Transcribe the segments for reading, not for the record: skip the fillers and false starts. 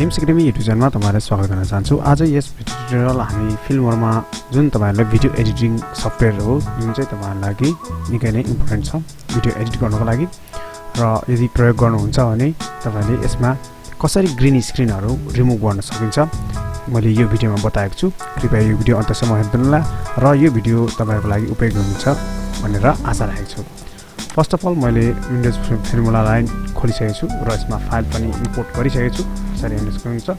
निम्सacademy YouTube च्यानलमा तपाईहरुलाई स्वागत गर्न चाहन्छु। आज यस ट्युटोरियल हामी फिल्महरुमा जुन तपाईहरुले भिडियो एडिटिङ सफ्टवेयर हो जुन चाहिँ तपाईहरुको लागि निकै नै इम्पोर्टेन्ट छ भिडियो एडिट गर्नको लागि र यदि प्रयोग गर्नुहुन्छ भने तपाईले यसमा कसरी ग्रीन स्क्रिनहरु रिमुभ गर्न सकिन्छ मैले यो भिडियोमा बताएको छु। कृपया यो भिडियो अन्तसम्म हेर्नुहोला र यो भिडियो तपाईहरुको लागि उपयोगी हुन्छ भनेर आशा राखेको छु। फर्स्ट अफ अल मैले विन्डोज फर्मुलालाई खोलिसकेको छु र यसमा फाइल पनि इम्पोर्ट गरिसकेको छु। यसरी हेर्न सक्नुहुन्छ।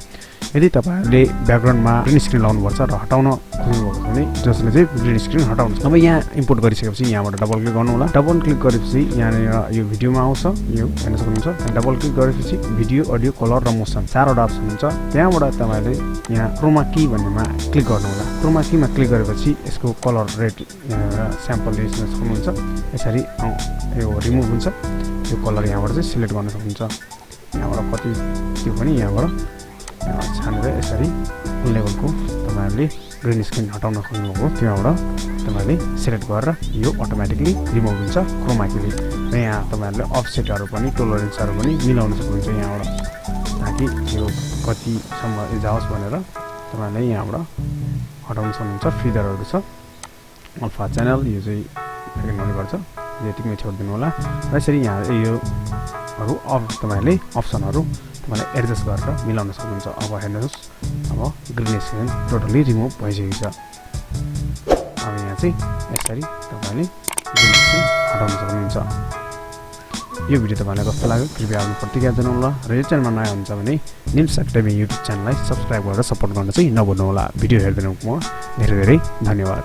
यदि तपाईहरुले ब्याकग्राउन्डमा ग्रीन स्क्रिन लाउनु पर्छ र हटाउन खोज्नुभएको छ भने जसले चाहिँ ग्रीन स्क्रिन हटाउनु छ। अब यहाँ इम्पोर्ट गरिसकेपछि यहाँबाट डबल क्लिक गर्नु होला। डबल क्लिक गरेपछि यहाँ यो भिडियोमा आउँछ। यो हेर्न सक्नुहुन्छ। डबल क्लिक गरेपछि भिडियो, अडियो, कलर र मोसन चारवटा अप्सन हुन्छ। त्यहाँबाट तपाईले यहाँ क्रोमा की भन्नेमा क्लिक गर्नु होला। क्रोमा कीमा क्लिक गरेपछि यसको कलर रेड स्याम्पल हेर्न सक्नुहुन्छ। यसरी यो रिमुभ हुन्छ। यो कलर यहाँबाट चाहिँ सिलेक्ट गर्न सक्नुहुन्छ। यहाँबाट कति त्यो पनि यहाँबाट छानेर यसरी फुल लेभलको तपाईहरुले ग्रीन स्क्रिन हटाउन खोज्नुभएको त्यहाँबाट तपाईले सिलेक्ट गरेर यो अटोमेटिकली रिमुभ हुन्छ क्रोमा कीले। र यहाँ तपाईहरुले अफसेटहरु पनि टोलरेन्सहरु पनि मिलाउन सक्नुहुन्छ यहाँबाट ताकि यो कति सम्म जाओस् भनेर तपाईले यहाँबाट हटाउन सक्नुहुन्छ। फिडरहरु छ अल्फा च्यानल यो चाहिँ सेकेन्ड हुने गर्छ। यतिमै छोड्दिनु होला। र यसरी यहाँ यो हरु अफ तपाईले अप्सनहरु तपाईले एडजस्ट गरेर मिलाउन सक्नुहुन्छ। अब हेर्नुहोस् अब ग्रीन स्क्रिन टोटली रिमुभ भइसकेको छ। अब यहाँ चाहिँ यसरी तपाईले ग्रीन स्क्रिन हटाउन सक्नुहुन्छ। यो भिडियो तपाईलाई कस्तो लाग्यो कृपया आफ्नो प्रतिक्रिया जनाउनु होला र यो च्यानलमा नयाँ हुनुहुन्छ भने निम्सacademy युट्युब च्यानललाई सब्स्क्राइब गरेर सपोर्ट गर्न चाहिँ नभुल्नु होला। भिडियो हेर्दिनुको म धेरै धेरै धन्यवाद।